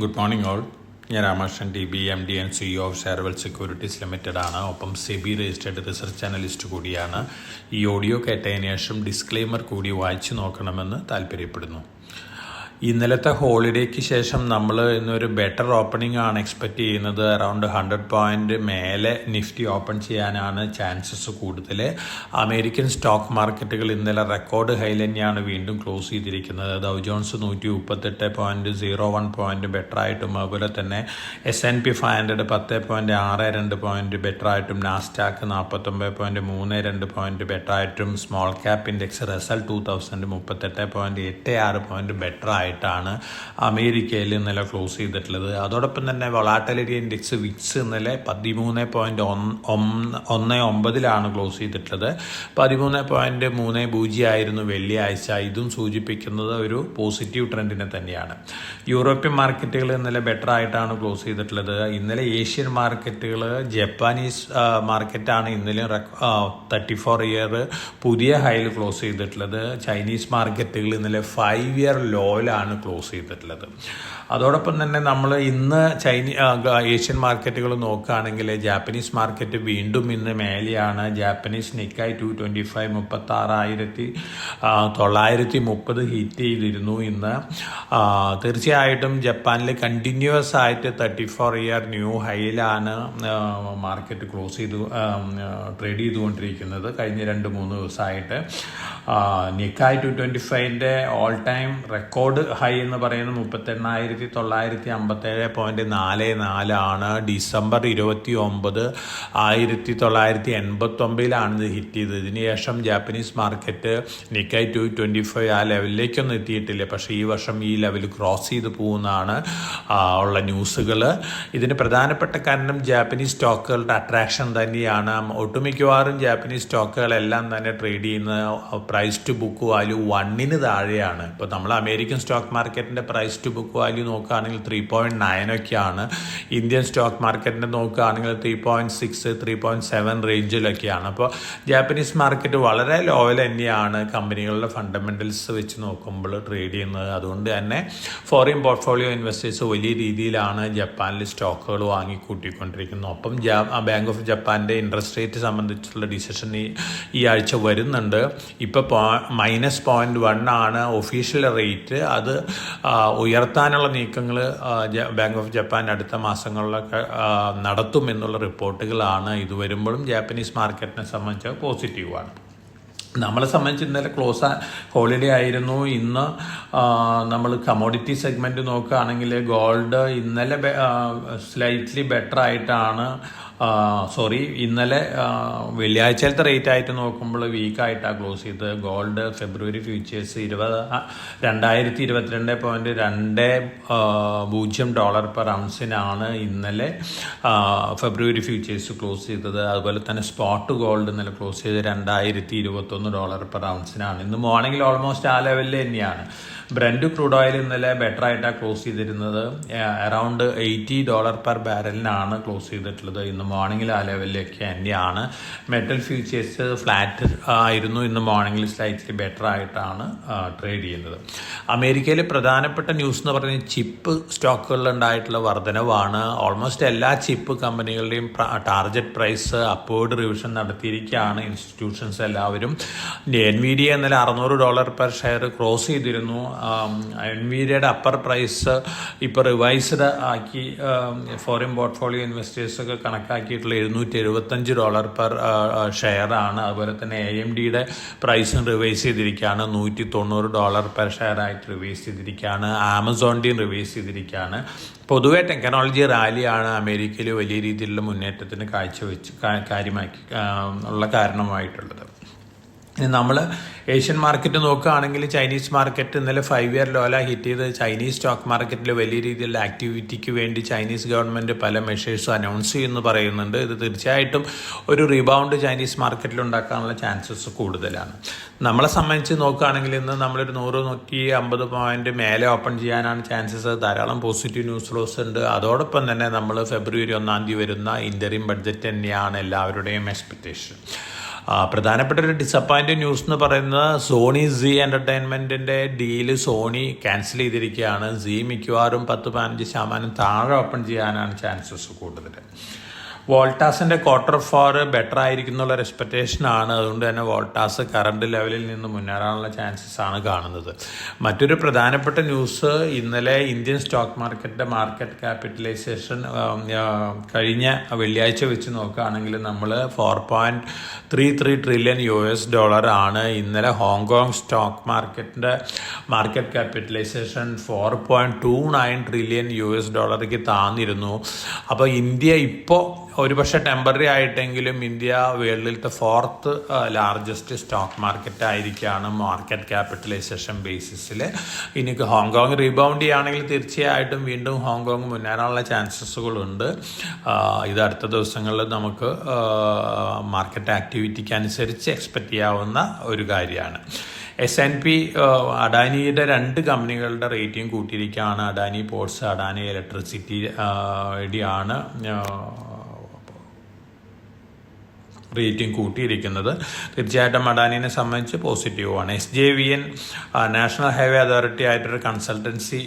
Good morning all. ഞാൻ Ramakrishnan T B MD and CEO of Sharewell securities limited ആണ്. ഒപ്പം SEBI registered research analyst കൂടിയാണ്. ഈ audio കേട്ടതിന് ശേഷം ഡിസ്ക്ലെയിമർ കൂടി വായിച്ചു നോക്കണമെന്ന് താല്പര്യപ്പെടുന്നു. ഇന്നലത്തെ ഹോളിഡേക്ക് ശേഷം നമ്മൾ ഇന്നൊരു ബെറ്റർ ഓപ്പണിംഗ് ആണ് എക്സ്പെക്റ്റ് ചെയ്യുന്നത്. അറൗണ്ട് 100 പോയിന്റ് മേലെ നിഫ്റ്റി ഓപ്പൺ ചെയ്യാനാണ് ചാൻസസ് കൂടുതൽ. അമേരിക്കൻ സ്റ്റോക്ക് മാർക്കറ്റുകൾ ഇന്നലെ റെക്കോർഡ് ഹൈ തന്നെയാണ് വീണ്ടും ക്ലോസ് ചെയ്തിരിക്കുന്നത്. ഡൗ ജോൺസ് 138.01 പോയിന്റ് ബെറ്റർ ആയിട്ടും, അതുപോലെ തന്നെ S&P 500 10.62 പോയിന്റ് ബെറ്റർ ആയിട്ടും, നാസ്ഡാക്ക് 49.32 പോയിന്റ് ബെറ്റർ ആയിട്ടും, small cap index Russell 2000 38.86 point better ആയിട്ടാണ് അമേരിക്കയിൽ ഇന്നലെ ക്ലോസ് ചെയ്തിട്ടുള്ളത്. അതോടൊപ്പം തന്നെ വൊളാറ്റിലിറ്റി ഇൻഡെക്സ് വിക്സ് ഇന്നലെ 13.19 ക്ലോസ് ചെയ്തിട്ടുള്ളത്. 13.30 ആയിരുന്നു വെള്ളിയാഴ്ച. ഇതും സൂചിപ്പിക്കുന്നത് ഒരു പോസിറ്റീവ് ട്രെൻഡിനെ തന്നെയാണ്. യൂറോപ്യൻ മാർക്കറ്റുകൾ ഇന്നലെ ബെറ്റർ ആയിട്ടാണ് ക്ലോസ് ചെയ്തിട്ടുള്ളത്. ഇന്നലെ ഏഷ്യൻ മാർക്കറ്റുകൾ, ജപ്പാനീസ് മാർക്കറ്റാണ് ഇന്നലെ 34 ഇയർ പുതിയ ഹൈയിൽ ക്ലോസ് ചെയ്തിട്ടുള്ളത്. ചൈനീസ് മാർക്കറ്റുകൾ ഇന്നലെ 5 ഇയർ ലോയിലാണ് ക്ലോസ് ചെയ്തിട്ടുള്ളത്. അതോടൊപ്പം തന്നെ നമ്മൾ ഇന്ന് ഏഷ്യൻ മാർക്കറ്റുകൾ നോക്കുകയാണെങ്കിൽ ജാപ്പനീസ് മാർക്കറ്റ് വീണ്ടും ഇന്ന് മേലെയാണ്. ജാപ്പനീസ് നിക്കായ് 225 36,930 ഹിറ്റ് ചെയ്തിരുന്നു ഇന്ന്. തീർച്ചയായിട്ടും ജപ്പാനിൽ കണ്ടിന്യൂസ് ആയിട്ട് 34 ഇയർ ന്യൂ ഹൈയിലാണ് മാർക്കറ്റ് ട്രേഡ് ചെയ്തുകൊണ്ടിരിക്കുന്നത് കഴിഞ്ഞ 2-3 ദിവസമായിട്ട്. നിക്കായ് 225ൻ്റെ ഓൾ ടൈം റെക്കോർഡ് ഹൈ എന്ന് പറയുന്നത് 38,957.44 ആണ്. ഡിസംബർ 29 1989 ഇത് ഹിറ്റ് ചെയ്തത്. ഇതിന് ശേഷം ജാപ്പനീസ് മാർക്കറ്റ് നിക്കായ് 225 ആ ലെവലിലേക്കൊന്നും എത്തിയിട്ടില്ല. പക്ഷേ ഈ വർഷം ഈ ലെവൽ ക്രോസ് ചെയ്ത് പോകുന്നതാണ് ഉള്ള ന്യൂസുകൾ. ഇതിന് പ്രധാനപ്പെട്ട കാരണം ജാപ്പനീസ് സ്റ്റോക്കുകളുടെ അട്രാക്ഷൻ തന്നെയാണ്. ഒട്ടുമിക്കവാറും ജാപ്പനീസ് സ്റ്റോക്കുകളെല്ലാം തന്നെ ട്രേഡ് ചെയ്യുന്ന പ്രൈസ് ടു ബുക്ക് വാല്യൂ 1 താഴെയാണ്. ഇപ്പോൾ നമ്മൾ അമേരിക്കൻ സ്റ്റോക്ക് മാർക്കറ്റിൻ്റെ പ്രൈസ് ടു ബുക്ക് വാല്യൂ നോക്കുകയാണെങ്കിൽ 3.9 ഒക്കെയാണ്. ഇന്ത്യൻ സ്റ്റോക്ക് മാർക്കറ്റിൻ്റെ നോക്കുകയാണെങ്കിൽ 3.6 3.7 റേഞ്ചിലൊക്കെയാണ്. അപ്പോൾ ജാപ്പനീസ് മാർക്കറ്റ് വളരെ ലോവൽ തന്നെയാണ് കമ്പനികളുടെ ഫണ്ടമെൻ്റൽസ് വെച്ച് നോക്കുമ്പോൾ ട്രേഡ് ചെയ്യുന്നത്. അതുകൊണ്ട് തന്നെ ഫോറിൻ പോർട്ട്ഫോളിയോ ഇൻവെസ്റ്റേഴ്സ് വലിയ രീതിയിലാണ് ജപ്പാനിൽ സ്റ്റോക്കുകൾ വാങ്ങിക്കൂട്ടിക്കൊണ്ടിരിക്കുന്നത്. ഒപ്പം ബാങ്ക് ഓഫ് ജപ്പാൻ്റെ ഇൻട്രസ്റ്റ് റേറ്റ് സംബന്ധിച്ചുള്ള ഡിസിഷൻ ഈ ആഴ്ച വരുന്നുണ്ട്. ഇപ്പോൾ -0.1 ആണ് ഒഫീഷ്യൽ റേറ്റ്. അത് ഉയർത്താനുള്ള നീക്കങ്ങൾ ബാങ്ക് ഓഫ് ജപ്പാൻ അടുത്ത മാസങ്ങളിലൊക്കെ നടത്തുമെന്നുള്ള റിപ്പോർട്ടുകളാണ്. ഇത് വരുമ്പോഴും ജാപ്പനീസ് മാർക്കറ്റിനെ സംബന്ധിച്ച് പോസിറ്റീവാണ്. നമ്മളെ സംബന്ധിച്ച് ഇന്നലെ ഹോളിഡേ ആയിരുന്നു. ഇന്ന് നമ്മൾ കമോഡിറ്റി സെഗ്മെൻറ്റ് നോക്കുകയാണെങ്കിൽ ഗോൾഡ് ഇന്നലെ സ്ലൈറ്റ്ലി ബെറ്റർ ആയിട്ടാണ് ഇന്നലെ വെള്ളിയാഴ്ചത്തെ റേറ്റ് ആയിട്ട് നോക്കുമ്പോൾ വീക്കായിട്ടാണ് ക്ലോസ് ചെയ്തത്. ഗോൾഡ് ഫെബ്രുവരി ഫ്യൂച്ചേഴ്സ് $22.20 പെർ ഔൺസിനാണ് ഇന്നലെ ഫെബ്രുവരി ഫ്യൂച്ചേഴ്സ് ക്ലോസ് ചെയ്തത്. അതുപോലെ തന്നെ സ്പോട്ട് ഗോൾഡ് ഇന്നലെ ക്ലോസ് ചെയ്ത് $2,021 പെർ ഔൺസിനാണ്. ഇന്ന് മോർണിംഗിൽ ഓൾമോസ്റ്റ് ആ ലെവലിൽ തന്നെയാണ്. ബ്രന്റ് ക്രൂഡ് ഓയിൽ ഇന്നലെ ബെറ്റർ ആയിട്ടാണ് ക്ലോസ് ചെയ്തിരുന്നത്. അറൗണ്ട് $80 പെർ ബാരലിനാണ് ക്ലോസ് ചെയ്തിട്ടുള്ളത്. ഇന്ന് മോർണിംഗിൽ ആ ലെവലിലേക്ക് തന്നെയാണ്. മെറ്റൽ ഫ്യൂച്ചേഴ്സ് ഫ്ലാറ്റ് ആയിരുന്നു. ഇന്ന് മോർണിംഗിൽ സ്ലൈറ്റ്ലി ബെറ്റർ ആയിട്ടാണ് ട്രേഡ് ചെയ്യുന്നത്. അമേരിക്കയിൽ പ്രധാനപ്പെട്ട ന്യൂസ് എന്ന് പറയുന്നത് ചിപ്പ് സ്റ്റോക്കുകളിലുണ്ടായിട്ടുള്ള വർധനവാണ്. ഓൾമോസ്റ്റ് എല്ലാ ചിപ്പ് കമ്പനികളുടെയും ടാർഗറ്റ് പ്രൈസ് അപ്വേർഡ് റിവിഷൻ നടത്തിയിരിക്കുകയാണ് ഇൻസ്റ്റിറ്റ്യൂഷൻസ് എല്ലാവരും. NVIDIA ഇന്നലെ $600 പെർ ഷെയർ ക്രോസ് ചെയ്തിരുന്നു. NVIDIAയുടെ അപ്പർ പ്രൈസ് ഇപ്പോൾ റിവൈസ്ഡ് ആക്കി ഫോറിൻ പോർട്ട്ഫോളിയോ ഇൻവെസ്റ്റേഴ്സൊക്കെ കണക്കാക്കിയിട്ടുള്ള $775 പെർ ഷെയറാണ്. അതുപോലെ തന്നെ AMDയുടെ പ്രൈസും റിവൈസ് ചെയ്തിരിക്കുകയാണ്. $190 പെർ ഷെയർ ആയിട്ട് റിവൈസ് ചെയ്തിരിക്കുകയാണ്. ആമസോണിൻ്റെയും റിവൈസ് ചെയ്തിരിക്കുകയാണ്. പൊതുവെ ടെക്നോളജി റാലിയാണ് അമേരിക്കയിൽ വലിയ രീതിയിലുള്ള മുന്നേറ്റത്തിന് കാരണമായിട്ടുള്ളത്. നമ്മൾ ഏഷ്യൻ മാർക്കറ്റ് നോക്കുകയാണെങ്കിൽ ചൈനീസ് മാർക്കറ്റ് ഇന്നലെ 5 ഇയർ ലോല ഹിറ്റ് ചെയ്ത് ചൈനീസ് സ്റ്റോക്ക് മാർക്കറ്റിൽ വലിയ രീതിയിലുള്ള ആക്ടിവിറ്റിക്ക് വേണ്ടി ചൈനീസ് ഗവൺമെൻറ് പല മെഷേഴ്സും അനൗൺസ് ചെയ്യുമെന്ന് പറയുന്നുണ്ട്. ഇത് തീർച്ചയായിട്ടും ഒരു റീബൗണ്ട് ചൈനീസ് മാർക്കറ്റിൽ ഉണ്ടാക്കാനുള്ള ചാൻസസ് കൂടുതലാണ്. നമ്മളെ സംബന്ധിച്ച് നോക്കുകയാണെങ്കിൽ ഇന്ന് നമ്മളൊരു 100-150 പോയിന്റ് മേലെ ഓപ്പൺ ചെയ്യാനാണ് ചാൻസസ്. ധാരാളം പോസിറ്റീവ് ന്യൂസ് ഫ്ലോസ് ഉണ്ട്. അതോടൊപ്പം തന്നെ നമ്മൾ ഫെബ്രുവരി 1 വരുന്ന ഇന്ററിം ബഡ്ജറ്റ് തന്നെയാണ് എല്ലാവരുടെയും എക്സ്പെക്റ്റേഷൻ. പ്രധാനപ്പെട്ട ഒരു ഡിസപ്പോയിൻറ്റിംഗ് ന്യൂസ് എന്ന് പറയുന്നത് സോണി സീ എൻ്റർടൈൻമെൻറ്റിൻ്റെ ഡീല് സോണി ക്യാൻസൽ ചെയ്തിരിക്കുകയാണ്. സീ മിക്കവാറും 10-15% താഴെ ഓപ്പൺ ചെയ്യാനാണ് ചാൻസസ് കൂടുതൽ. വോൾട്ടാസിൻ്റെ Q4 ബെറ്റർ ആയിരിക്കും എന്നുള്ളൊരു എക്സ്പെക്റ്റേഷനാണ്. അതുകൊണ്ട് തന്നെ വോൾട്ടാസ് കറണ്ട് ലെവലിൽ നിന്ന് മുന്നേറാനുള്ള ചാൻസസ് ആണ് കാണുന്നത്. മറ്റൊരു പ്രധാനപ്പെട്ട ന്യൂസ്, ഇന്നലെ ഇന്ത്യൻ സ്റ്റോക്ക് മാർക്കറ്റിൻ്റെ മാർക്കറ്റ് ക്യാപിറ്റലൈസേഷൻ കഴിഞ്ഞ വെള്ളിയാഴ്ച വെച്ച് നോക്കുകയാണെങ്കിൽ നമ്മൾ $4.33 ട്രില്യൺ ആണ്. ഇന്നലെ ഹോങ്കോങ് സ്റ്റോക്ക് മാർക്കറ്റിൻ്റെ മാർക്കറ്റ് ക്യാപിറ്റലൈസേഷൻ $4.29 ട്രില്യൺ താന്നിരുന്നു. അപ്പോൾ ഇന്ത്യ ഇപ്പോൾ ഒരുപക്ഷെ ടെമ്പററി ആയിട്ടെങ്കിലും ഇന്ത്യ വേൾഡിലത്തെ 4th ലാർജസ്റ്റ് സ്റ്റോക്ക് മാർക്കറ്റ് ആയിരിക്കുകയാണ് മാർക്കറ്റ് ക്യാപിറ്റലൈസേഷൻ ബേസിസിൽ. ഇനി ഹോങ്കോങ് റീബൗണ്ട് ചെയ്യുകയാണെങ്കിൽ തീർച്ചയായിട്ടും വീണ്ടും ഹോങ്കോങ് മുന്നേറാനുള്ള ചാൻസസുകളുണ്ട്. ഇത് അടുത്ത ദിവസങ്ങളിൽ നമുക്ക് മാർക്കറ്റ് ആക്ടിവിറ്റിക്ക് അനുസരിച്ച് എക്സ്പെക്റ്റ് ചെയ്യാവുന്ന ഒരു കാര്യമാണ്. S&P അഡാനിയുടെ 2 കമ്പനികളുടെ റേറ്റിംഗ് കൂട്ടിയിരിക്കുകയാണ്. അഡാനി പോർട്സ്, അഡാനി ഇലക്ട്രിസിറ്റി ആണ് റേറ്റിംഗ് കൂട്ടിയിരിക്കുന്നത്. തീർച്ചയായിട്ടും അഡാനിനെ സംബന്ധിച്ച് പോസിറ്റീവാണ്. SJVN നാഷണൽ ഹൈവേ അതോറിറ്റി ആയിട്ടൊരു കൺസൾട്ടൻസി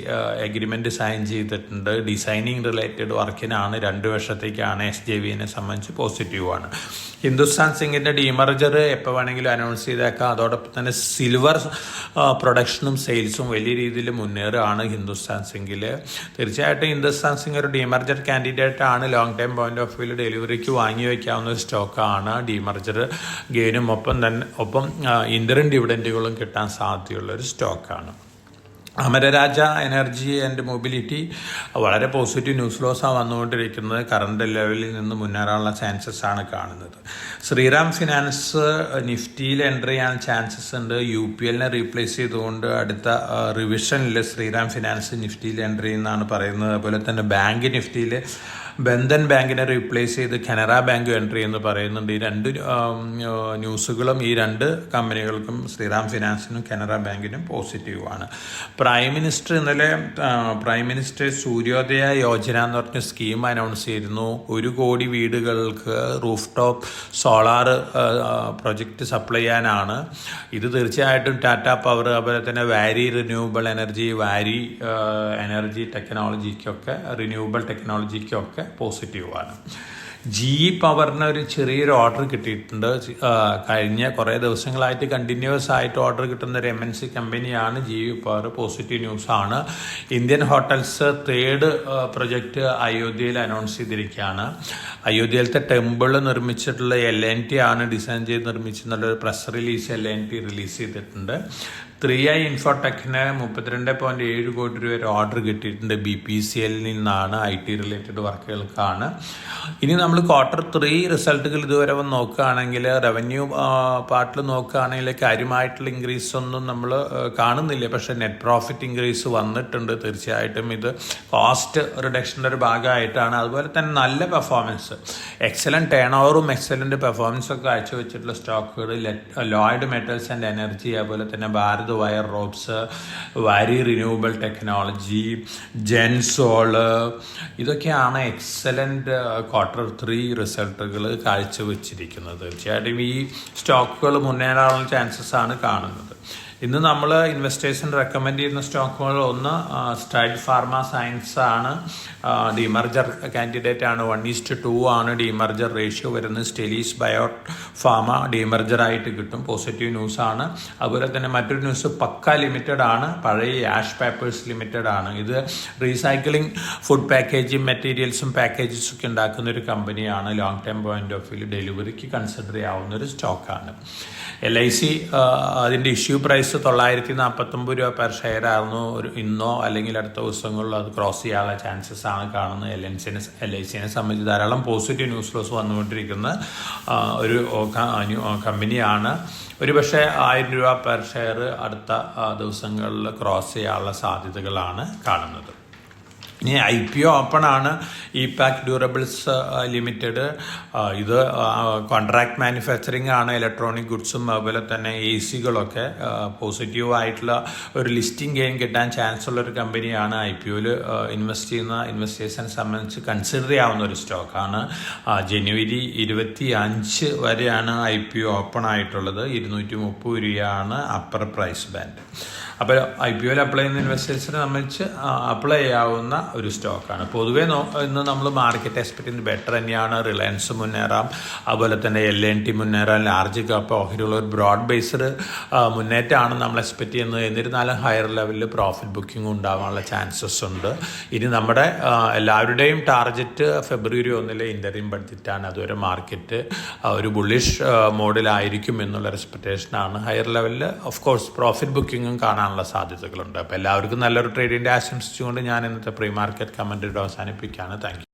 എഗ്രിമെൻറ്റ് സൈൻ ചെയ്തിട്ടുണ്ട്. ഡിസൈനിങ് റിലേറ്റഡ് വർക്കിനാണ് 2 വർഷത്തേക്കാണ്. SJVN സംബന്ധിച്ച് പോസിറ്റീവാണ്. ഹിന്ദുസ്ഥാൻ സിങ്കിൻ്റെ ഡീമർജർ എപ്പോൾ വേണമെങ്കിലും അനൗൺസ് ചെയ്തേക്കാം. അതോടൊപ്പം തന്നെ സിൽവർ പ്രൊഡക്ഷനും സെയിൽസും വലിയ രീതിയിൽ മുന്നേറുകയാണ് ഹിന്ദുസ്ഥാൻ സിങ്കിൽ. തീർച്ചയായിട്ടും ഹിന്ദുസ്ഥാൻ സിംഗ് ഒരു ഡീമർജർ കാൻഡിഡേറ്റ് ആണ്. ലോങ് ടൈം പോയിന്റ് ഓഫ് വ്യൂവിൽ ഡെലിവറിക്ക് വാങ്ങി വയ്ക്കാവുന്ന ഒരു സ്റ്റോക്കാണ്. ഡീമർജർ ഗെയിനും ഒപ്പം ഇൻ്ററിൻ ഡിവിഡൻറ്റുകളും കിട്ടാൻ സാധ്യതയുള്ള ഒരു സ്റ്റോക്കാണ്. അമരരാജ എനർജി ആൻഡ് മൊബിലിറ്റി വളരെ പോസിറ്റീവ് ന്യൂസ് ഫ്ലോസാണ് വന്നുകൊണ്ടിരിക്കുന്നത്. കറണ്ട് ലെവലിൽ നിന്ന് മുന്നേറാനുള്ള ചാൻസസ് ആണ് കാണുന്നത്. ശ്രീറാം ഫിനാൻസ് നിഫ്റ്റിയിൽ എൻ്റർ ചെയ്യാൻ ചാൻസസ് ഉണ്ട്. UPL റീപ്ലേസ് ചെയ്തുകൊണ്ട് അടുത്ത റിവിഷനിൽ ശ്രീറാം ഫിനാൻസ് നിഫ്റ്റിയിൽ എൻ്റർ ചെയ്യുന്നതാണ് പറയുന്നത്. അതുപോലെ തന്നെ ബാങ്ക് നിഫ്റ്റിയിൽ ബന്ധൻ ബാങ്കിനെ റീപ്ലേസ് ചെയ്ത് കനറ ബാങ്ക് എൻട്രി എന്ന് പറയുന്നുണ്ട്. ഈ 2 ന്യൂസുകളും ഈ 2 കമ്പനികൾക്കും ശ്രീറാം ഫിനാൻസിനും കനറ ബാങ്കിനും പോസിറ്റീവാണ്. ഇന്നലെ പ്രൈം മിനിസ്റ്റർ സൂര്യോദയ യോജന എന്ന് പറഞ്ഞ സ്കീം അനൗൺസ് ചെയ്തിരുന്നു. 1 കോടി വീടുകൾക്ക് roof top solar project supply ചെയ്യാനാണ്. ഇത് തീർച്ചയായിട്ടും ടാറ്റ പവർ, അതുപോലെ തന്നെ വാരി റിന്യൂവബിൾ എനർജി, വാരി എനർജി ടെക്നോളജിക്കൊക്കെ റിന്യൂവബിൾ ടെക്നോളജിക്കൊക്കെ പോസിറ്റീവാണ്. GE പവറിന് ഒരു ചെറിയൊരു ഓർഡർ കിട്ടിയിട്ടുണ്ട്. കഴിഞ്ഞ കുറേ ദിവസങ്ങളായിട്ട് കണ്ടിന്യൂസ് ആയിട്ട് ഓർഡർ കിട്ടുന്ന ഒരു MNC കമ്പനിയാണ് GE പവർ. പോസിറ്റീവ് ന്യൂസാണ്. ഇന്ത്യൻ ഹോട്ടൽസ് 3rd പ്രൊജക്റ്റ് അയോധ്യയിൽ അനൗൺസ് ചെയ്തിരിക്കുകയാണ്. അയോധ്യയിലത്തെ ടെമ്പിൾ നിർമ്മിച്ചിട്ടുള്ള L&T ആണ് ഡിസൈൻ ചെയ്ത് നിർമ്മിച്ചെന്നുള്ളൊരു പ്രസ് റിലീസ് L&T റിലീസ് ചെയ്തിട്ടുണ്ട്. 3i ഇൻഫോടെക്കിന് 32.7 കോടി രൂപ ഓർഡർ കിട്ടിയിട്ടുണ്ട്. BPCL നിന്നാണ്. IT റിലേറ്റഡ് വർക്കുകൾക്കാണ്. ഇനി നമ്മൾ Q3 റിസൾട്ടുകൾ ഇതുവരെ നോക്കുകയാണെങ്കിൽ റവന്യൂ പാർട്ടിൽ നോക്കുകയാണെങ്കിൽ കാര്യമായിട്ടുള്ള ഇൻക്രീസ് ഒന്നും നമ്മൾ കാണുന്നില്ല. പക്ഷേ നെറ്റ് പ്രോഫിറ്റ് ഇൻക്രീസ് വന്നിട്ടുണ്ട്. തീർച്ചയായിട്ടും ഇത് കോസ്റ്റ് റിഡക്ഷൻ്റെ ഒരു ഭാഗമായിട്ടാണ്. അതുപോലെ തന്നെ നല്ല പെർഫോമൻസ്, എക്സലൻറ്റ് ടേൺ ഓവറും എക്സലൻറ്റ് പെർഫോമൻസൊക്കെ കാഴ്ചവെച്ചിട്ടുള്ള സ്റ്റോക്കുകൾ ലോയ്ഡ് മെറ്റൽസ് ആൻഡ് എനർജി, അതുപോലെ തന്നെ ഭാരത് വയർ റോപ്സ്, വാരി റിന്യൂവബിൾ ടെക്നോളജി, ജെൻസോള്, ഇതൊക്കെയാണ് എക്സലൻറ്റ് Q3 റിസൾട്ടുകൾ കാഴ്ചവെച്ചിരിക്കുന്നത്. തീർച്ചയായിട്ടും ഈ സ്റ്റോക്കുകൾ മുന്നേറാനുള്ള ചാൻസസ് ആണ് കാണുന്നത്. ഇന്ന് നമ്മൾ ഇൻവെസ്റ്റേഴ്സിന് റെക്കമെൻഡ് ചെയ്യുന്ന സ്റ്റോക്കുകൾ ഒന്ന് സ്ട്രൈഡ് ഫാർമ സയൻസ് ആണ്. ഡിമർജർ കാൻഡിഡേറ്റ് ആണ്. 1:2 ആണ് ഡിമർജർ റേഷ്യോ വരുന്നത്. സ്റ്റെലീസ് ബയോ ഫാർമ ഡിമർജർ ആയിട്ട് കിട്ടും. പോസിറ്റീവ് ന്യൂസാണ്. അതുപോലെ തന്നെ മറ്റൊരു ന്യൂസ് പക്ക ലിമിറ്റഡ് ആണ്. പഴയ ആഷ് പേപ്പേഴ്സ് ലിമിറ്റഡ് ആണ്. ഇത് റീസൈക്ലിംഗ് ഫുഡ് പാക്കേജിങ് മെറ്റീരിയൽസും പാക്കേജസും ഒക്കെ ഉണ്ടാക്കുന്ന ഒരു കമ്പനിയാണ്. Long time point of view ഡെലിവറിക്ക് കൺസിഡർ ചെയ്യാവുന്ന ഒരു സ്റ്റോക്കാണ്. LIC അതിൻ്റെ ഇഷ്യൂ പ്രൈസ് 949 രൂപ പെർ ഷെയർ ആയിരുന്നു. ഇന്നോ അല്ലെങ്കിൽ അടുത്ത ദിവസങ്ങളിലോ അത് ക്രോസ് ചെയ്യാനുള്ള ചാൻസസ് ആണ് കാണുന്നത്. LICനെ സംബന്ധിച്ച് ധാരാളം പോസിറ്റീവ് ന്യൂസ് ഫ്ലോസ് വന്നുകൊണ്ടിരിക്കുന്ന ഒരു കമ്പനിയാണ്. ഒരു പക്ഷേ 1000 രൂപ പെർ ഷെയർ അടുത്ത ദിവസങ്ങളിൽ ക്രോസ് ചെയ്യാനുള്ള സാധ്യതകളാണ് കാണുന്നത്. ഇനി IPO ഓപ്പൺ ആണ് ഇപാക് ഡ്യൂറബിൾസ് ലിമിറ്റഡ്. ഇത് കോൺട്രാക്ട് മാനുഫാക്ചറിങ് ആണ്, ഇലക്ട്രോണിക് ഗുഡ്സും അതുപോലെ തന്നെ AC-കളൊക്കെ. പോസിറ്റീവായിട്ടുള്ള ഒരു ലിസ്റ്റിംഗ് ഗെയിൻ കിട്ടാൻ ചാൻസ് ഉള്ള ഒരു കമ്പനിയാണ്. IPOയിൽ ഇൻവെസ്റ്റ് ചെയ്യുന്ന ഇൻവെസ്റ്റേഴ്സിനെ സംബന്ധിച്ച് കൺസിഡർ ചെയ്യാവുന്ന ഒരു സ്റ്റോക്കാണ്. ജനുവരി 25 വരെയാണ് IPO ഓപ്പൺ ആയിട്ടുള്ളത്. 230 രൂപയാണ് അപ്പർ പ്രൈസ് ബാൻഡ്. അപ്പോൾ IPOയിൽ അപ്ലൈ ചെയ്യുന്ന ഇൻവെസ്റ്റേഴ്സിനെ സംബന്ധിച്ച് അപ്ലൈ ചെയ്യാവുന്ന ഒരു സ്റ്റോക്കാണ്. പൊതുവേ ഇന്ന് നമ്മൾ മാർക്കറ്റ് എക്സ്പെക്ട് ചെയ്യുന്നത് ബെറ്റർ തന്നെയാണ്. റിലയൻസ് മുന്നേറാം, അതുപോലെ തന്നെ LNT മുന്നേറാം, ലാർജ് ക്യാപ്പ് ഓഹരിയുള്ള ഒരു ബ്രോഡ് ബേസ്ഡ് മുന്നേറ്റമാണ് നമ്മൾ എക്സ്പെക്ട് ചെയ്യുന്നത്. എന്നിരുന്നാലും ഹയർ ലെവലിൽ പ്രോഫിറ്റ് ബുക്കിംഗ് ഉണ്ടാകാനുള്ള ചാൻസസ് ഉണ്ട്. ഇനി നമ്മുടെ എല്ലാവരുടെയും ടാർഗറ്റ് ഫെബ്രുവരി 1 ഇൻ്ററിം ബഡ്ജറ്റാണ്. അതുവരെ മാർക്കറ്റ് ഒരു ബുള്ളിഷ് മോഡിലായിരിക്കും എന്നുള്ള എക്സ്പെക്റ്റേഷനാണ്. ഹയർ ലെവലിൽ ഓഫ് കോഴ്സ് പ്രോഫിറ്റ് ബുക്കിങ്ങും കാണാനുള്ള സാധ്യതകളുണ്ട്. അപ്പോൾ എല്ലാവർക്കും നല്ലൊരു ട്രേഡിൻ്റെ ആശംസിച്ചുകൊണ്ട് ഞാൻ ഇന്നത്തെ പ്രീ മാർക്കറ്റ് കമൻറ്റ് അവസാനിപ്പിക്കുകയാണ്. Thank you.